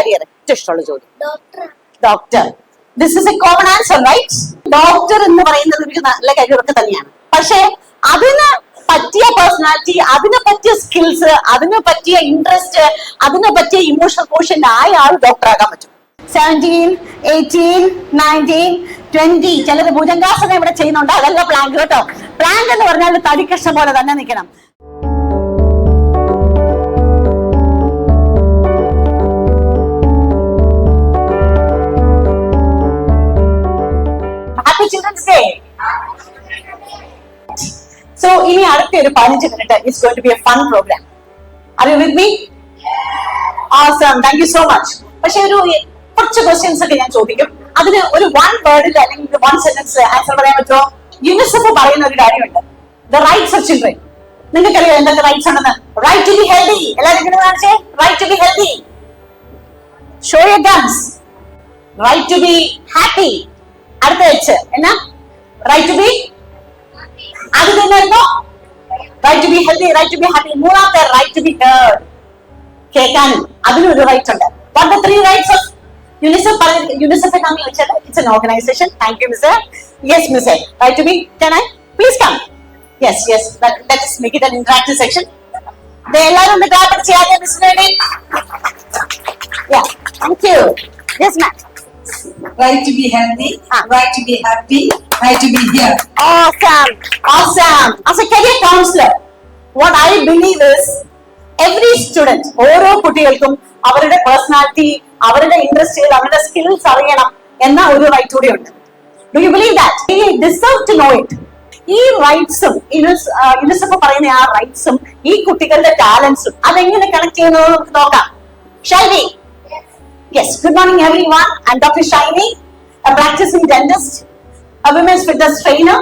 ഏറ്റവും ഇഷ്ടമുള്ള ജോലി doctor. This is a common answer, right? Doctor എന്ന് പറയുന്നത് ഒരു നല്ല കരിയറൊക്കെ തന്നെയാണ്. പക്ഷെ അതിന് പറ്റിയ പേഴ്സണാലിറ്റി, അതിനെ പറ്റിയ സ്കിൽസ്, അതിനെ പറ്റിയ ഇൻട്രസ്റ്റ്, അതിനെ പറ്റിയ ഇമോഷണൽ കോഷ്യന്റ് ആയ ആൾ ഡോക്ടർ ആകാൻ പറ്റും. 17, 18, 19, 20 ചിലര് ഭുജംഗാസനം ഇവിടെ ചെയ്യുന്നുണ്ട്. അതല്ല പ്ലാങ്ക് കേട്ടോ. പ്ലാങ്ക് എന്ന് പറഞ്ഞാൽ തടിക്കഷ്ണം പോലെ തന്നെ നിൽക്കണം. Happy Children's Day. So, ini അടുത്ത ഒരു 15 minute is going to be a fun program. Are you with me? Awesome. Thank you so much. പക്ഷേ ഒരു കുറച്ച് ക്വസ്റ്റ്യൻസ് ഒക്കെ ഞാൻ ചോദിക്കും. അതിന് ഒരു one word അല്ലെങ്കിൽ one sentence ആൻസർ പറയാൻ പറ്റുമോ? യുനിസെഫ് പറയുന്ന ഒരു കാര്യമുണ്ട്, the rights of children. നിങ്ങൾക്കറിയാം എന്തൊക്കെ റൈറ്റ്സ് ഉണ്ടെന്ന്? Right to be healthy. എല്ലാവരും ഇങ്ങനെ കാണിച്ചേ. Right to be healthy. Show your guns. Right to be happy. അടുത്ത വെച്ച് എന്നാ? റൈറ്റ് ടു ബി, അത് തന്നെയായിരുന്നോ? Right to be healthy, right to be happy. മൂന്നാമത്തെ റൈറ്റ് ടു ബി ഹേർഡ്. കേൾക്കാനും അതിനും ഒരു റൈറ്റ് ഉണ്ട്. What are the 3 rights of UNICEF? UNICEF എന്നാണ് ചോദിച്ചത്. It's an organization. Thank you, Miss. Yes, Miss. Right to be. Can I please come? Yes, yes. Let us make it an interactive section. They എല്ലാവരും ഒന്ന് clap ചെയ്യാതെ മിസ്സിന് വേണ്ടി. Yeah, thank you. Yes, ma'am. Right to be healthy, right to be happy, right to be here. Awesome, awesome. As a career counselor, what I believe is every student, ഓരോ കുട്ടികൾക്കും അവരുടെ personality, അവരുടെ interest, അവരുടെ skills അറിയണം എന്ന ഒരു right കൂടി ഉണ്ട്. Do you believe that? They deserve to know it. ഈ റൈറ്റ്സും യുനിസെഫ് പറയുന്ന ആ റൈറ്റ്സും ഈ കുട്ടികളുടെ ടാലൻസും അതെങ്ങനെ കണക്ട് ചെയ്യുന്നത് നമുക്ക് നോക്കാം. Shiny. Yes, good morning everyone. I'm Dr. Shaini, a practicing dentist, a women's fitness trainer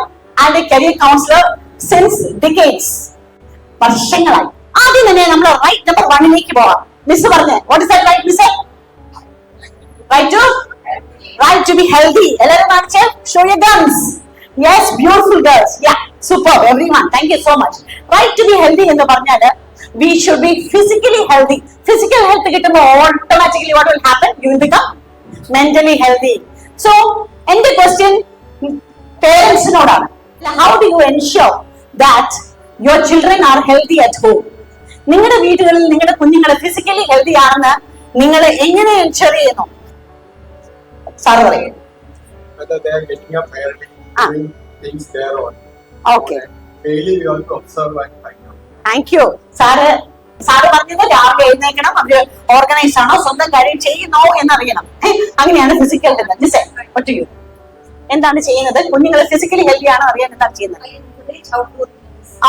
and a career counselor since decades. വർഷങ്ങളായി. ആദ്യം തന്നെ നമ്മൾ റൈറ്റ് നമ്പർ 1ലേക്ക് പോവാം. മിസ് പറഞ്ഞേ, what is that right, miss? Right to be healthy. എല്ലാവരും കാണിച്ചേ. Show your guns. Yes, beautiful girls. Yeah, superb everyone. Thank you so much. Right to be healthy എന്ന് പറഞ്ഞാല് we should be physically healthy. Physical health കിട്ടുമ്പോൾ automatically what will happen? You will become mentally healthy. So, എന്റെ question parentsനോടാണ്. How do you ensure that your children are healthy at home? നിങ്ങളുടെ വീടുകളിൽ നിങ്ങളുടെ കുഞ്ഞുങ്ങളെ physically healthy ആണെന്ന് നിങ്ങൾ എങ്ങനെ ensure ചെയ്യുന്നു? സാറ് പറയും. Okay. Thank you. സാറ് പറഞ്ഞത് രാവിലെ എഴുന്നേക്കണം, അവര് ഓർഗനൈസ് ആണോ, സ്വന്തം കാര്യം ചെയ്യുന്നോ എന്നറിയണം. അങ്ങനെയാണ് ഫിസിക്കൽ ഹെൽത്ത്. പറ്റൂ, എന്താണ് ചെയ്യുന്നത്? കുഞ്ഞുങ്ങളെ ഫിസിക്കലി ഹെൽത്തി ആണോ അറിയാൻ എന്താണ് ചെയ്യുന്നത്?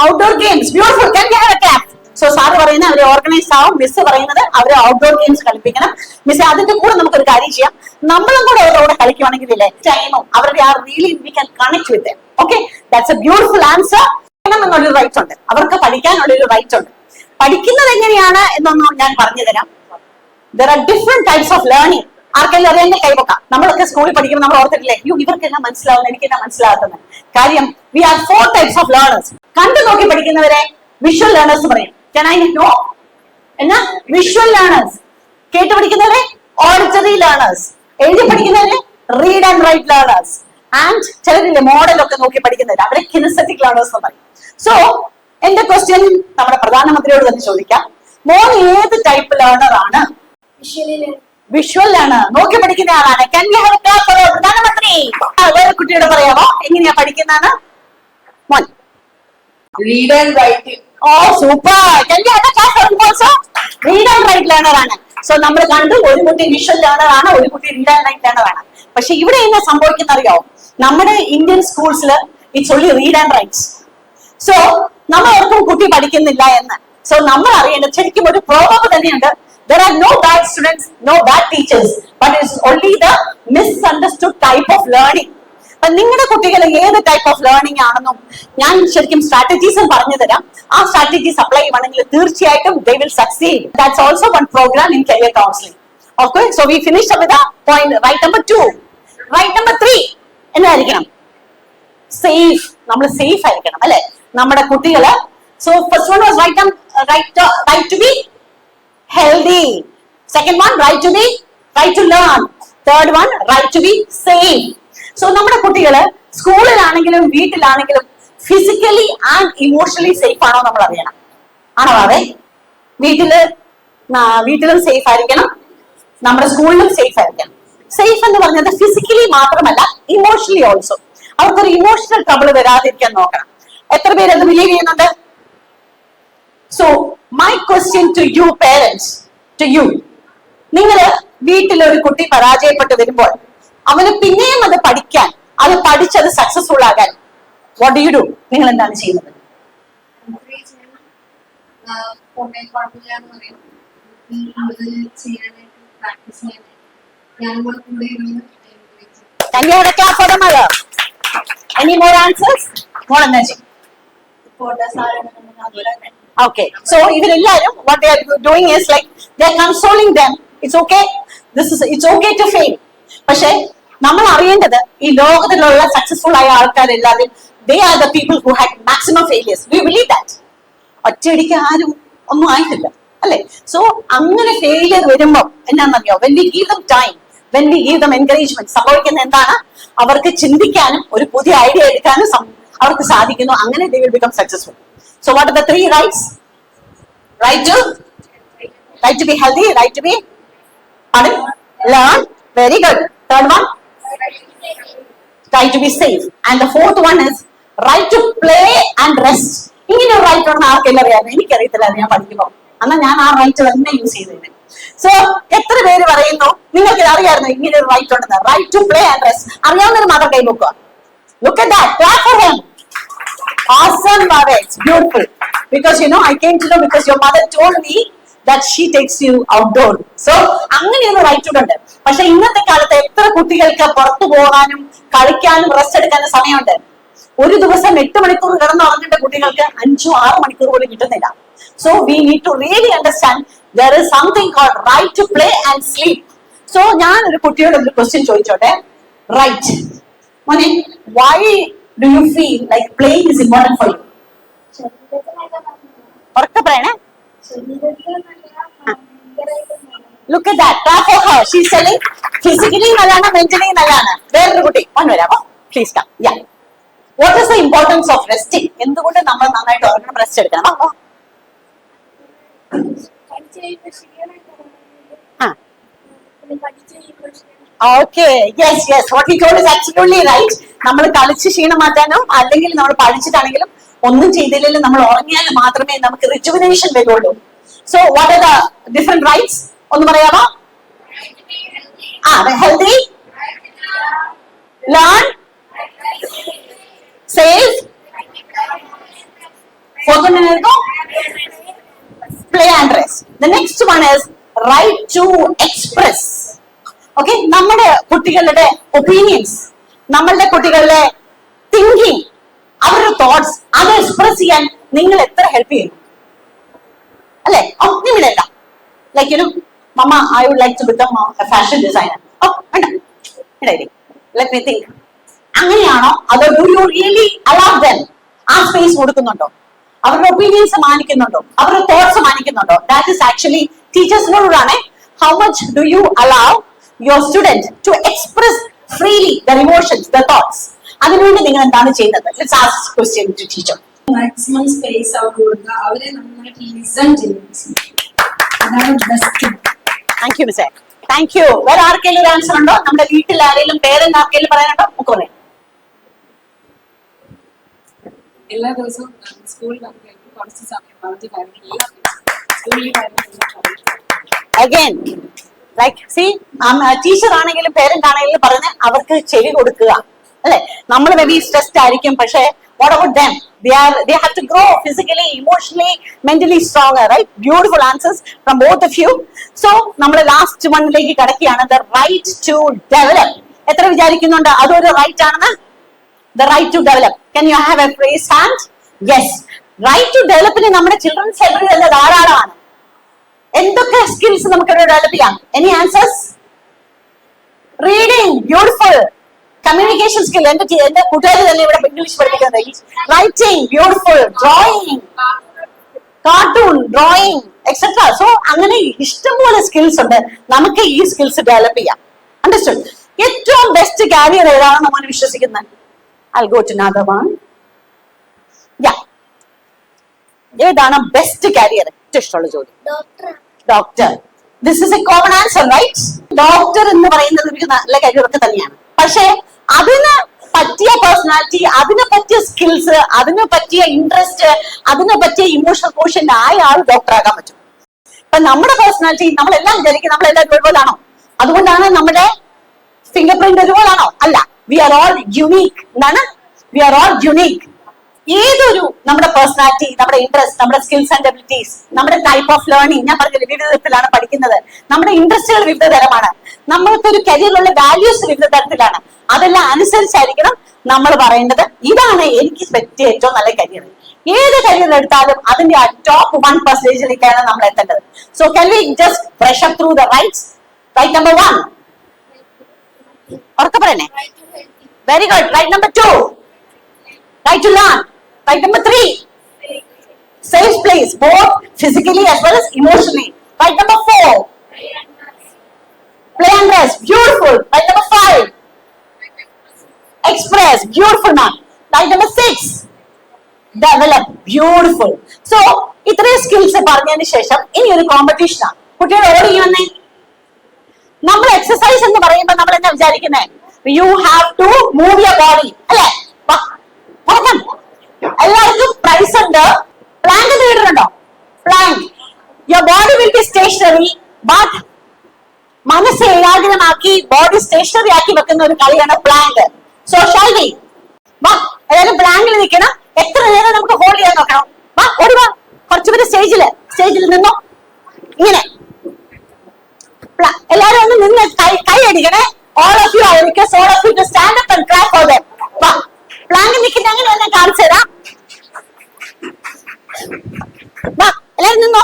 Outdoor games. Beautiful. Can we have a clap? So sir പറയുന്നത് അവരെ ഓർഗനൈസ് ആവും, മിസ് പറയുന്നത് അവരെ ഔട്ട്ഡോർ ഗെയിംസ് കളിപ്പിക്കണം. മിസ് അതിന്റെ കൂടെ നമുക്കൊരു കാര്യം ചെയ്യാം, നമ്മളും കൂടെ അവരോട് കളിക്കുവാണെങ്കിൽ ഇല്ലേ ടൈമും അവരുടെ ആ really we can connect with dum. Okay, that's A beautiful answer. എന്നുള്ളൊരു റൈറ്റ് ഉണ്ട്, അവർക്ക് പഠിക്കാനുള്ളൊരു റൈറ്റ് ഉണ്ട്. പഠിക്കുന്നത് എങ്ങനെയാണ് എന്നൊന്നും ഞാൻ പറഞ്ഞു തരാം. There are different types of learning. ആർക്കെല്ലാം അറിയാൻ കൈവക്കാം. നമ്മളൊക്കെ സ്കൂളിൽ പഠിക്കുമ്പോൾ നമ്മൾ ഓർത്തിട്ടില്ലേ, ഇവർക്കെല്ലാം മനസ്സിലാവുന്നത് എനിക്കെല്ലാം മനസ്സിലാകുന്നത് കാര്യം. We are 4 types of learners. കണ്ടു നോക്കി പഠിക്കുന്നവരെ വിഷ്വൽ ലേണേഴ്സ് പറയും. Can I know? എന്നാ വിഷ്വൽ ലേണേഴ്സ്. കേട്ട് പഠിക്കുന്നവരെ ഓഡിറ്ററി ലേണേഴ്സ്. എഴുതി പഠിക്കുന്നവരെ read and write learners. And ചിലരില്ലേ മോഡലൊക്കെ നോക്കി പഠിക്കുന്നവര്, അവരെ കിനസെറ്റിക് ലേണേഴ്സ് എന്ന് പറയും. സോ എന്റെ ക്വസ്റ്റ്യൻ നമ്മുടെ പ്രധാനമന്ത്രിയോട് തന്നെ ചോദിക്കാം. മോൻ ഏത് ടൈപ്പ് ലേണർ ആണ്? Visual learner. നോക്കി പഠിക്കുന്ന ആളാണ്. Can we have a clap for പ്രധാനമന്ത്രി? വേറെ കുട്ടിയോട് പറയാമോ എങ്ങനെയാ പഠിക്കുന്നതാണ്? മോൻ Read and write. Oh, super. Can we have a class for him also? Read and write learner ആണ്. സോ നമ്മൾ കണ്ടു, ഒരു കുട്ടി വിഷ്വൽ ലേണർ ആണ്, ഒരു കുട്ടി റീഡ് ആൻഡ് റൈറ്റ് ലേണർ ആണ്. പക്ഷെ ഇവിടെ എന്നാ സംഭവിക്കുന്ന അറിയാമോ? നമ്മുടെ ഇന്ത്യൻ സ്കൂൾസിൽ it's only read and writes. So നമ്മൾ ഓർക്കും കുട്ടി പഠിക്കുന്നില്ല എന്ന്. സോ നമ്മൾ അറിയേണ്ടത് ശരിക്കും ഒരു പ്രോവർബ് തന്നെയുണ്ട്. There are no bad students, no bad teachers, but it's only the misunderstood type of learning. നിങ്ങളുടെ കുട്ടികൾ ഏത് ടൈപ്പ് ഓഫ് ലേണിംഗ് ആണെന്നും ഞാൻ ശരിക്കും സ്ട്രാറ്റജീസും പറഞ്ഞു തരാം. ആ സ്ട്രാറ്റജീസ് അപ്ലൈ ചെയ്യുവാണെങ്കിൽ തീർച്ചയായിട്ടും they will succeed. That's also one program in career counseling. Okay, so we finished with the point. Right number 2. Right number 3 എന്നായിരിക്കണം? Safe. നമ്മൾ സേഫ് ആയിരിക്കണം അല്ലെ നമ്മുടെ കുട്ടികള്. So first one was right to be healthy. Second one, right to learn. Third one, right to be safe. So നമ്മുടെ കുട്ടികള് സ്കൂളിലാണെങ്കിലും വീട്ടിലാണെങ്കിലും physically and emotionally safe ആണോ നമ്മൾ അറിയണം. ആണോ? അതെ, വീട്ടിലും സേഫ് ആയിരിക്കണം, നമ്മുടെ സ്കൂളിലും സേഫ് ആയിരിക്കണം. സേഫ് എന്ന് പറഞ്ഞത് ഫിസിക്കലി മാത്രമല്ല, ഇമോഷണലി ഓൾസോ. അവർക്കൊരു ഇമോഷണൽ ട്രബിൾ വരാതിരിക്കാൻ നോക്കണം. എത്ര പേര് അത് ബിലീവ് ചെയ്യുന്നുണ്ട്? So my question to you parents, to you, നിങ്ങള് വീട്ടിലൊരു കുട്ടി പരാജയപ്പെട്ട് വരുമ്പോൾ അവന് പിന്നെയും അത് പഠിക്കാൻ, അത് പഠിച്ചത് സക്സസ്ഫുൾ ആകാൻ വാട്ട് ഡു യു ഡു? നിങ്ങൾ എന്താണ് ചെയ്യുന്നത്? Can you have a clap for the mother? Any more answers? More energy. Okay. So ഇവരെല്ലാരും what they are doing is like they are consoling them. It's okay. It's okay to fail. പക്ഷെ നമ്മൾ അറിയേണ്ടത് ഈ ലോകത്തിലുള്ള successful ആയ ആൾക്കാരെല്ലാവരും they are the people who had maximum failures. We believe that. ഒറ്റയടിക്ക് ആരും ഒന്നും ആയിട്ടില്ല, അല്ലെ? സോ അങ്ങനെ ഫെയിലിയർ വരുമ്പോൾ എന്നാന്നറിയോ, when we give them time, when we give them encouragement, സംഭവിക്കുന്ന എന്താണ്? അവർക്ക് ചിന്തിക്കാനും ഒരു പുതിയ ഐഡിയ എടുക്കാനും അവർക്ക് സാധിക്കുന്നു. അങ്ങനെ they will become successful. So what are the three rights? Right to be healthy, right to be learn. Very good. Third one, right to be safe. And the fourth one is right to play and rest. ഇങ്ങനെ ഒരു right ഉണ്ടെന്ന് ആർക്കെല്ലാം അറിയാം? എനിക്കറിയത്തില്ല, ഞാൻ പഠിക്കുമ്പോ എന്നാൽ ഞാൻ ആ റൈറ്റ് തന്നെ യൂസ് ചെയ്തത്. സോ എത്ര പേര് പറയുന്നു നിങ്ങൾക്ക് അറിയാമായിരുന്നു ഇങ്ങനെ ഒരു റൈറ്റ് ഉണ്ടെന്ന്? Right to play and rest. അറിയാവുന്നൊരു മാത്രം കൈ നോക്കുക. Look at that. Clap for him. Awesome, Baba. It's beautiful. Because I came to know because your mother told me that she takes you outdoor. So അങ്ങനെയൊരു right ഉണ്ട്. പക്ഷെ ഇന്നത്തെ കാലത്ത് എത്ര കുട്ടികൾക്ക് പുറത്തു പോകാനും കളിക്കാനും റെസ്റ്റ് എടുക്കാനും സമയമുണ്ട്? ഒരു ദിവസം 8 മണിക്കൂർ കിടന്നുറങ്ങേണ്ട കുട്ടികൾക്ക് 5-6 മണിക്കൂർ പോലും കിട്ടുന്നില്ല. So we need to really understand there is something called right to play and sleep. So ഞാൻ ഒരു കുട്ടിയോട് ഒരു ക്വസ്റ്റ്യൻ ചോദിച്ചോട്ടെ. റൈറ്റ് മോനെ, why do you feel like playing is important for you? ഉറക്കെ പറയണേ. Look at that. Clap for her. She's telling physically നല്ലതാണ്, mentally നല്ലതാണ്. വേറൊരു കുട്ടി വരാമോ? Please come. Yeah. What is the importance of resting? എന്തുകൊണ്ട് നമ്മൾ നന്നായിട്ട് ഉറങ്ങണം, റെസ്റ്റ് എടുക്കണം? Okay. Yes. What he told is absolutely right. നമ്മൾ കളിച്ച് ക്ഷീണം മാറ്റാനോ അല്ലെങ്കിൽ നമ്മൾ പഠിച്ചിട്ടാണെങ്കിലും ഒന്നും ചെയ്തില്ലെങ്കിലും നമ്മൾ ഉറങ്ങിയാൽ മാത്രമേ നമുക്ക് റിജുവിനേഷൻ വരുള്ളൂ. So what are the different rights? ഒന്ന് പറയാമോ? Healthy, learn, safe, play and rest. The next one is right to express. Okay, നമ്മുടെ കുട്ടികളുടെ ഒപ്പീനിയൻസ്, നമ്മളുടെ കുട്ടികളുടെ തിങ്കിങ്, അവരുടെ തോട്ട്സ് അത് എക്സ്പ്രസ് ചെയ്യാൻ നിങ്ങൾ എത്ര ഹെൽപ്പ് ചെയ്യുന്നു, അല്ലെ? നിങ്ങളല്ല like mama I would like to become a fashion designer. Let me think. അങ്ങനെയാണോ? അതോ do you really allow them? ആ സ്പേസ് കൊടുക്കുന്നുണ്ടോ? അവരുടെ ഒപ്പീനിയൻസ് മാനിക്കുന്നുണ്ടോ? അവരുടെ തോട്ട്സ് മാനിക്കുന്നുണ്ടോ? That is actually ടീച്ചേഴ്സിനോടാണ്. How much do you allow your student to express freely their emotions, their thoughts? അതിനുവേണ്ടി നിങ്ങൾ എന്താണ് ചെയ്യുന്നത്? Let's ask this question to teacher. Maximum space കൊടുക്കുക, അവരെ നന്നായിട്ട് ലിസൺ ചെയ്യുക. അതാണ് best. Thank you, Miss. Thank you. വേറെ ആർക്കെങ്കിലും ഒരു ആൻസർ ഉണ്ടോ? നമ്മുടെ വീട്ടിൽ ആരെങ്കിലും പേരന്റ് ആർക്കെങ്കിലും പറയാനുണ്ടോ? നമുക്ക് പറയാം. എല്ലാ ദിവസവും സ്കൂളിൽ കുറച്ച് സമയം Again, like see, ടീച്ചർ ആണെങ്കിലും പേരന്റ് ആണെങ്കിലും പറഞ്ഞ് അവർക്ക് ചെവി കൊടുക്കുക, അല്ലെ? നമ്മൾ മേ ബി സ്ട്രെസ്ഡ് ആയിരിക്കും, പക്ഷെ what about them? They have to grow physically, emotionally, mentally stronger, right? Beautiful answers from both of you. So നമ്മൾ ലാസ്റ്റ് വണ്ണിലേക്ക് കടക്കുകയാണ്. The right to develop. എത്ര വിചാരിക്കുന്നുണ്ട് അതൊരു റൈറ്റ് ആണെന്ന്? The right to develop. Can you have a raised hand? Yes. Right to developന് നമ്മുടെ children's library തന്നെ ധാരാളമാണ്. എന്തൊക്കെ സ്കിൽസ് നമുക്ക് ഡെവലപ്പ് ചെയ്യാം? Any answers? Reading, beautiful. Communication skill, എന്റെ കൂട്ടുകാർ തന്നെ ഇവിടെ ഇംഗ്ലീഷ് പഠിക്കുന്നത്. Writing, beautiful. Drawing, cartoon, drawing, etcetera. So അങ്ങനെ ഇഷ്ടംപോലെ സ്കിൽസ് ഉണ്ട്, നമുക്ക് ഈ സ്കിൽസ് ഡെവലപ്പ് ചെയ്യാം. അണ്ടർസ്റ്റുഡ്? ഏറ്റവും ബെസ്റ്റ് കാരിയർ ഏതാണെന്ന് നമ്മൾ വിശ്വസിക്കുന്നത്? I go to another one. ഏതാണ് ബെസ്റ്റ് കാരിയർ? ഏറ്റവും ഇഷ്ടമുള്ള ജോലി? Doctor. This is a common answer, right? Doctor എന്ന് പറയുന്നത് ഒരു നല്ല കരിയർ ഒക്കെ തന്നെയാണ്. പക്ഷെ അതിന് പറ്റിയ പേഴ്സണാലിറ്റി, അതിനെ പറ്റിയ സ്കിൽസ്, അതിനെ പറ്റിയ ഇൻട്രസ്റ്റ്, അതിനെ പറ്റിയ ഇമോഷണൽ കോഷ്യന്റ് ആയ ആൾ ഡോക്ടർ ആകാൻ പറ്റും. ഇപ്പൊ നമ്മുടെ പേഴ്സണാലിറ്റി നമ്മളെല്ലാം വിചാരിക്കും നമ്മളെല്ലാം ഒരുപോലാണോ? അതുകൊണ്ടാണ് നമ്മുടെ ഫിംഗർ പ്രിന്റ് ഒരുപോലാണോ? അല്ല. We are all unique. എന്താണ്? We are all unique. ഏതൊരു നമ്മുടെ പേഴ്സണാലിറ്റി, നമ്മുടെ ഇൻട്രസ്റ്റ്, നമ്മുടെ സ്കിൽസ് ആൻഡ് എബിലിറ്റീസ്, നമ്മുടെ ടൈപ്പ് ഓഫ് ലേണിംഗ്, ഞാൻ പറഞ്ഞില്ല വിവിധ തരത്തിലാണ് പഠിക്കുന്നത്, നമ്മുടെ ഇൻട്രസ്റ്റുകൾ വിവിധ തരമാണ്, നമ്മൾക്കൊരു കരിയറിലുള്ള വാല്യൂസ് വിവിധ തരത്തിലാണ്. അതെല്ലാം അനുസരിച്ചായിരിക്കണം നമ്മൾ പറയേണ്ടത് ഇതാണ് എനിക്ക് പറ്റിയ ഏറ്റവും നല്ല കരിയർ. ഏത് കരിയർ എടുത്താലും അതിന്റെ ആ ടോപ്പ് 1%ലേക്കാണ് നമ്മൾ എത്തേണ്ടത്. So can we just brush up through the rights? Right number 1. ഉറക്കെ പറയണേ. Very good. Right number 2. Right to learn. Right number 3. Safe place, both physically as well as emotionally. Right number 4. Play and rest. Beautiful. Right number 5. Express. Beautiful, man. Right number 6. Develop. Beautiful. So ഇത്രയും skills പറഞ്ഞതിന് ശേഷം ഇനി ഒരു കോമ്പറ്റീഷനാണ്. കുട്ടികൾ ഓടി വന്നേ. നമ്മൾ exercise എന്ന് പറയുമ്പോൾ നമ്മൾ എന്താ വിചാരിക്കുന്നത്? You have to move your body, അല്ലേ? എല്ലാവർക്കും പ്രൈസ് ഉണ്ട്. പ്ലാങ്ക് കേട്ടിട്ടുണ്ടോ? Plank. Your body will be stationary, but മനസ്സ് ഏകാഗ്രമാക്കി ബോഡി സ്റ്റേഷനറി ആക്കി വെക്കുന്ന ഒരു കളിയാണ് പ്ലാങ്ക്. So shall we? വാ, എല്ലാവരും പ്ലാങ്കിൽ നിൽക്കണം. എത്ര നേരം നമുക്ക് ഹോൾഡ് ചെയ്യാൻ നോക്കണം? വാ, ഓടി വാ. കുറച്ചുപേര് സ്റ്റേജിൽ നിന്നോ. ഇങ്ങനെ എല്ലാരും ഒന്ന് നിന്ന് കൈ അടിക്കണേ. All of you, I request all of you to stand up and clap for them. വാ, പ്ലാങ്ക് നിൽക്കുന്ന അങ്ങനെ ഒന്ന് കാണിച്ചു തരാം. വാ, എല്ലാരും നിന്നോ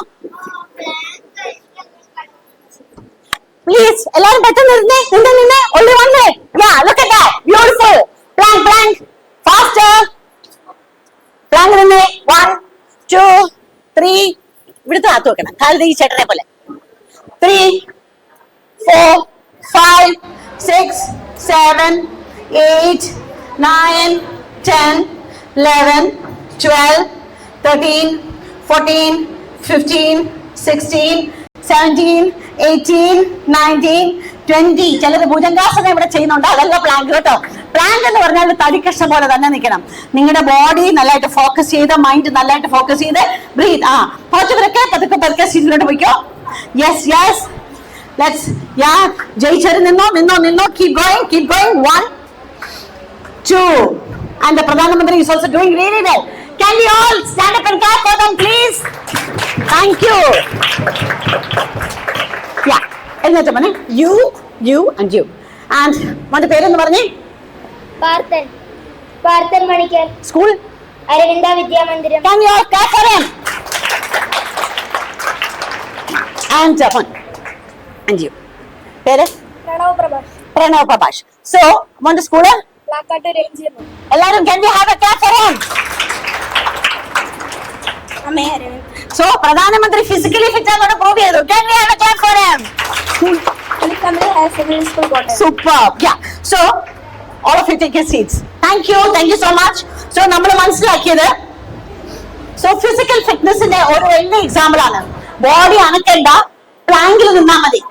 പ്ലീസ്. എല്ലാരും പെട്ടെന്ന് നിന്നേ. Only one minute. Yeah, look at that. Beautiful. Plank. Faster. Plank നിന്നേ. 1, 2, 3. ഇവിടുത്തെ ആത്ത് വെക്കണം. കാലത്ത് ഈ ചേട്ടനെ പോലെ. 3, 4, 5, 6, 7, 8, 9, 10, 11, 12, 13, 14, 15, 16, 17, 18, 19, 20. ചിലത് ഭുജംഗാസനം ഇവിടെ ചെയ്യുന്നുണ്ട്. അതല്ല പ്ലാങ്ക് കേട്ടോ. പ്ലാങ്ക് എന്ന് പറഞ്ഞാൽ തടിക്കഷ്ണം പോലെ തന്നെ നിൽക്കണം. നിങ്ങളുടെ ബോഡി നല്ലതായിട്ട് ഫോക്കസ് ചെയ്ത്, മൈൻഡ് നല്ലതായിട്ട് ഫോക്കസ് ചെയ്ത് ബ്രീത്ത്. കുറച്ചുപേരൊക്കെ പതുക്കെ സീറ്റിലോട്ട് പോയിക്കോ. യെസ്. ലെറ്റ്സ്. ജയിച്ചവര് നിന്നോ. Keep going. 1, 2. And the Pradhan Mantri is also doing really well. Can we all stand up and clap for them, please? Thank you. Yeah. എന്നിട്ട് പറഞ്ഞേ you and you. And മോന്റെ പേരെന്ന് പറഞ്ഞേ? Parthan Manickal. School? Aravinda വിദ്യാമന്ദിരം. Can we all clap for him? And you. പേര്? Pranav Prabhash. So മോന്റെ school? എല്ലാരും can we have a clap for him? So പ്രധാനമന്ത്രി physically fit ആണെന്ന് പ്രൂവ് ചെയ്തു. Can we have a clap for him? Superb. Yeah. So all of you take your seats. Thank you so much. So നമ്മൾ മനസ്സിലാക്കിയത് physical ഫിറ്റ്നസിന്റെ ഒരു വലിയ example ആണ്. Body അനക്കണ്ട, പ്ലാങ്കിൽ നിന്നാ മതി.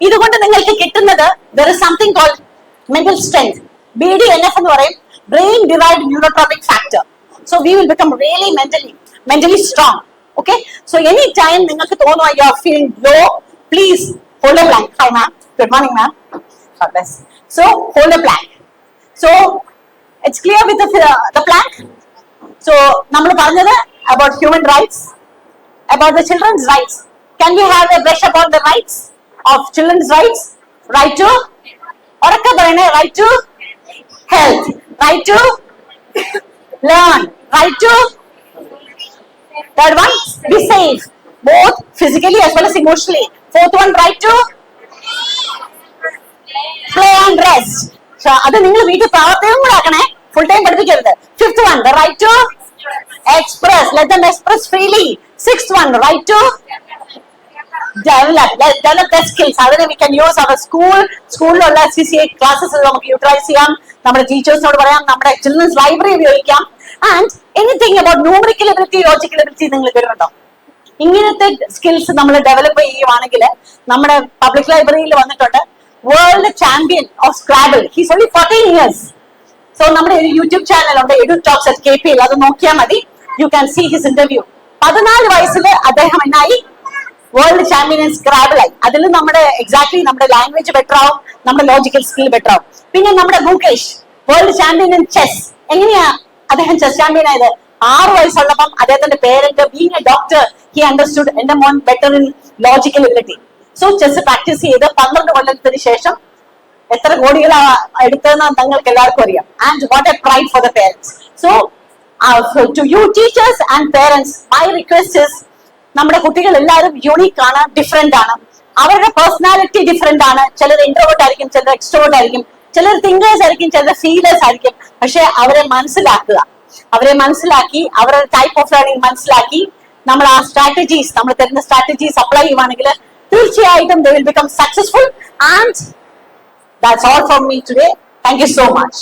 ഇതുകൊണ്ട് നിങ്ങൾക്ക് കിട്ടുന്നത് there is something called mental strength. BDNF എന്ന് പറയും, brain derived neurotrophic factor. So we will become really mentally strong. Okay? So any time നിങ്ങൾക്ക് തോന്നുക you are feeling low, please hold a plank. Hi ma'am. Good morning ma'am. God bless. So hold a plank. So it's clear with the plank. So നമ്മൾ പറഞ്ഞത് about human rights, about the children's rights. Can we have a brush about the rights of children's rights? Right to ഉറക്കെ പറയണേ. Right to health, right to learn, right to third one be safe, both physically as well as emotionally. Fourth one, right to play and rest. So അത് നിങ്ങൾ വീട്ടിൽ പ്രാവർത്തികം കൂടെ ആക്കണേ, full time പഠിപ്പിക്കരുത്. Fifth one, the right to express, let them express freely. Sixth one, right to develop the skills. അതിന് we can use our സ്കൂളിലുള്ള CCA classes നമുക്ക് utilise ചെയ്യാം, നമ്മുടെ ടീച്ചേഴ്സിനോട് പറയാം, നമ്മുടെ ചിൽഡ്രൻസ് ലൈബ്രറി ഉപയോഗിക്കാം. And anything about numerical ability, logical ability നിങ്ങൾ കേട്ടിട്ടുണ്ടോ? ഇങ്ങനത്തെ സ്കിൽസ് നമ്മൾ ഡെവലപ്പ് ചെയ്യുവാണെങ്കിൽ നമ്മുടെ പബ്ലിക് ലൈബ്രറിയിൽ വന്നിട്ടുണ്ട് world champion of Scrabble. He's only 14 years. So നമ്മുടെ ഒരു യൂട്യൂബ് ചാനൽ ഉണ്ട്, എഡു ടോക്സ് അറ്റ് KPL, അത് നോക്കിയാൽ മതി. You can see his interview. 14 വയസ്സിൽ അദ്ദേഹം എന്നായി? വേൾഡ് ചാമ്പ്യൻ ഇൻ സ്ക്രാബിൾ ആയി. അതിൽ നമ്മുടെ എക്സാക്ട്ലി നമ്മുടെ ലാംഗ്വേജ് ബെറ്റർ ആവും, നമ്മുടെ ലോജിക്കൽ സ്കിൽ ബെറ്റർ ആവും. പിന്നെ നമ്മുടെ Mukesh world champion in chess. എങ്ങനെയാ അദ്ദേഹം ചെസ് ചാമ്പ്യൻ ആയത്? 6 വയസ്സുള്ളപ്പം അദ്ദേഹത്തിന്റെ parent being A doctor, he understood എന്റെ മോൻ better in logical ability. So chess practice ചെയ്ത് 12 കൊല്ലത്തിന് ശേഷം എത്ര കോടികളാണ് എടുത്തതെന്ന് നിങ്ങൾക്ക് എല്ലാവർക്കും അറിയാം. And what a pride for the parents. So to you teachers and parents, my request is, നമ്മുടെ കുട്ടികൾ എല്ലാവരും യൂണീക്ക് ആണ്, ഡിഫറെന്റ് ആണ്. അവരുടെ പേഴ്സണാലിറ്റി ഡിഫറെന്റ് ആണ്. ചിലർ ഇൻട്രോവേർട്ട് ആയിരിക്കും, ചിലർ എക്സ്ട്രോവേർട്ട് ആയിരിക്കും, ചിലർ തിങ്കേഴ്സ് ആയിരിക്കും, ചിലർ ഫീലേഴ്സ് ആയിരിക്കും. പക്ഷെ അവരെ മനസ്സിലാക്കുക, അവരെ മനസ്സിലാക്കി അവരുടെ ടൈപ്പ് ഓഫ് ലേണിംഗ് മനസ്സിലാക്കി നമ്മൾ ആ സ്ട്രാറ്റജീസ്, നമ്മൾ തരുന്ന സ്ട്രാറ്റജീസ് അപ്ലൈ ചെയ്യുവാണെങ്കിൽ തീർച്ചയായിട്ടും they will become successful. And that's all from me today. Thank you so much.